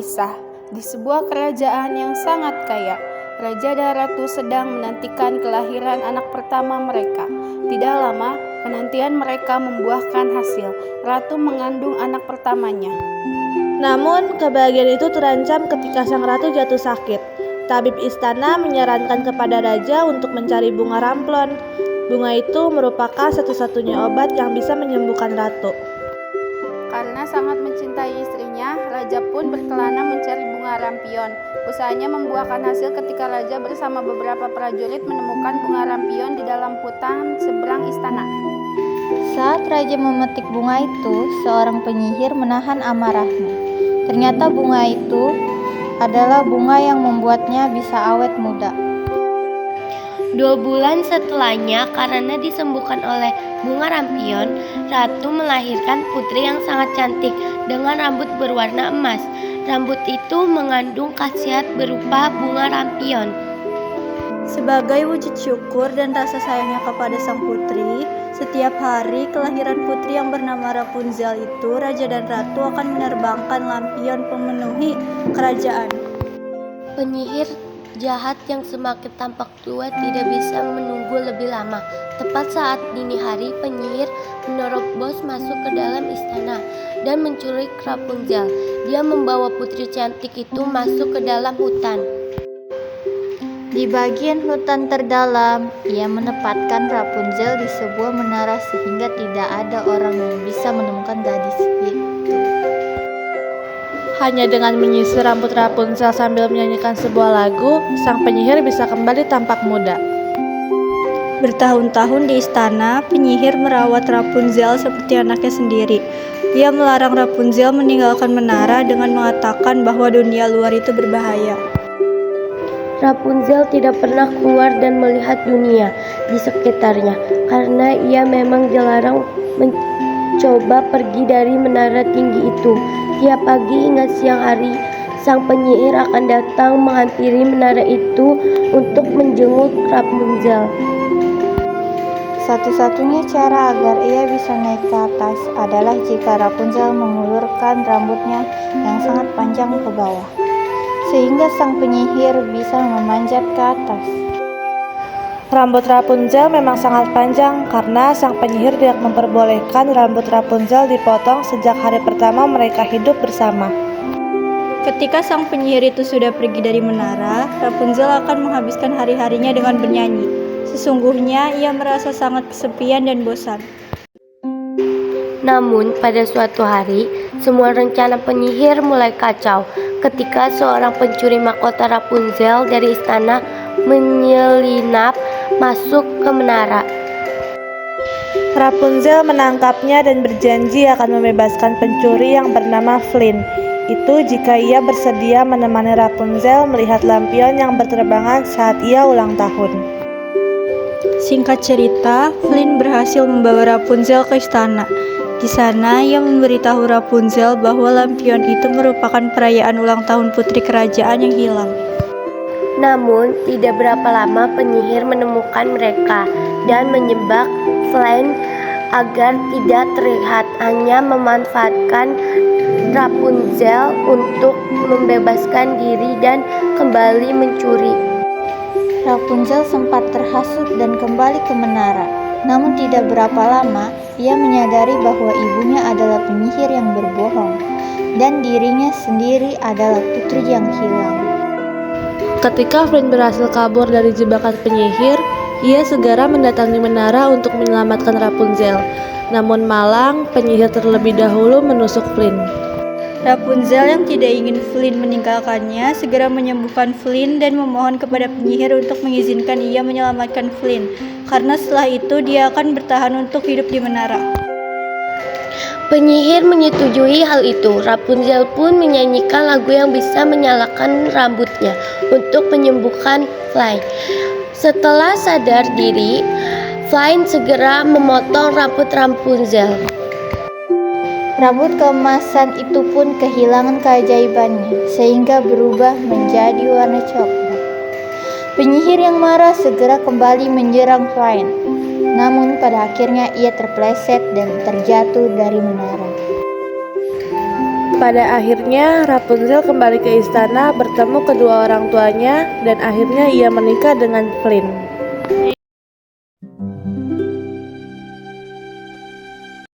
kisah. Di sebuah kerajaan yang sangat kaya, raja dan ratu sedang menantikan kelahiran anak pertama mereka. Tidak lama, penantian mereka membuahkan hasil. Ratu mengandung anak pertamanya. Namun, kebahagiaan itu terancam ketika sang ratu jatuh sakit. Tabib istana menyarankan kepada raja untuk mencari bunga ramplon. Bunga itu merupakan satu-satunya obat yang bisa menyembuhkan ratu. Karena sangat mencintai istrinya, raja pun berkelana mencari bunga rampion. Usahanya membuahkan hasil ketika raja bersama beberapa prajurit menemukan bunga rampion di dalam hutan seberang istana. Saat raja memetik bunga itu, seorang penyihir menahan amarahnya. Ternyata bunga itu adalah bunga yang membuatnya bisa awet muda. 2 bulan setelahnya, karena disembuhkan oleh bunga rampion, ratu melahirkan putri yang sangat cantik dengan rambut berwarna emas. Rambut itu mengandung khasiat berupa bunga rampion. Sebagai wujud syukur dan rasa sayangnya kepada sang putri, setiap hari kelahiran putri yang bernama Rapunzel itu, raja dan ratu akan menerbangkan lampion pemenuhi kerajaan. Penyihir jahat yang semakin tampak tua tidak bisa menunggu lebih lama. Tepat saat dini hari, penyihir menerobos masuk ke dalam istana dan menculik Rapunzel. Dia membawa putri cantik itu masuk ke dalam hutan. Di bagian hutan terdalam, ia menempatkan Rapunzel di sebuah menara sehingga tidak ada orang yang bisa menemukan gadis itu. Hanya dengan menyisir rambut Rapunzel sambil menyanyikan sebuah lagu, sang penyihir bisa kembali tampak muda. Bertahun-tahun di istana, penyihir merawat Rapunzel seperti anaknya sendiri. Ia melarang Rapunzel meninggalkan menara dengan mengatakan bahwa dunia luar itu berbahaya. Rapunzel tidak pernah keluar dan melihat dunia di sekitarnya karena ia memang dilarang mencoba pergi dari menara tinggi itu. Tiap pagi hingga siang hari, sang penyihir akan datang menghampiri menara itu untuk menjenguk Rapunzel. Satu-satunya cara agar ia bisa naik ke atas adalah jika Rapunzel mengulurkan rambutnya yang sangat panjang ke bawah, sehingga sang penyihir bisa memanjat ke atas. Rambut Rapunzel memang sangat panjang karena sang penyihir tidak memperbolehkan rambut Rapunzel dipotong sejak hari pertama mereka hidup bersama. Ketika sang penyihir itu sudah pergi dari menara, Rapunzel akan menghabiskan hari-harinya dengan bernyanyi. Sesungguhnya ia merasa sangat kesepian dan bosan. Namun pada suatu hari, semua rencana penyihir mulai kacau ketika seorang pencuri mahkota Rapunzel dari istana menyelinap masuk ke menara. Rapunzel menangkapnya dan berjanji akan membebaskan pencuri yang bernama Flynn. Itu jika ia bersedia menemani Rapunzel melihat lampion yang berterbangan saat ia ulang tahun. Singkat cerita, Flynn berhasil membawa Rapunzel ke istana. Di sana, ia memberitahu Rapunzel bahwa lampion itu merupakan perayaan ulang tahun putri kerajaan yang hilang. Namun, tidak berapa lama penyihir menemukan mereka dan menyebak Flynn agar tidak terlihat, hanya memanfaatkan Rapunzel untuk membebaskan diri dan kembali mencuri. Rapunzel sempat terhasut dan kembali ke menara. Namun tidak berapa lama, ia menyadari bahwa ibunya adalah penyihir yang berbohong dan dirinya sendiri adalah putri yang hilang. Ketika Flynn berhasil kabur dari jebakan penyihir, ia segera mendatangi menara untuk menyelamatkan Rapunzel. Namun malang, penyihir terlebih dahulu menusuk Flynn. Rapunzel yang tidak ingin Flynn meninggalkannya segera menyembuhkan Flynn dan memohon kepada penyihir untuk mengizinkan ia menyelamatkan Flynn, karena setelah itu dia akan bertahan untuk hidup di menara. Penyihir menyetujui hal itu. Rapunzel pun menyanyikan lagu yang bisa menyalakan rambutnya untuk menyembuhkan Flynn. Setelah sadar diri, Flynn segera memotong rambut Rapunzel. Rambut keemasan itu pun kehilangan keajaibannya, sehingga berubah menjadi warna coklat. Penyihir yang marah segera kembali menyerang Flynn. Namun pada akhirnya ia terpeleset dan terjatuh dari menara. Pada akhirnya Rapunzel kembali ke istana bertemu kedua orang tuanya dan akhirnya ia menikah dengan Flynn.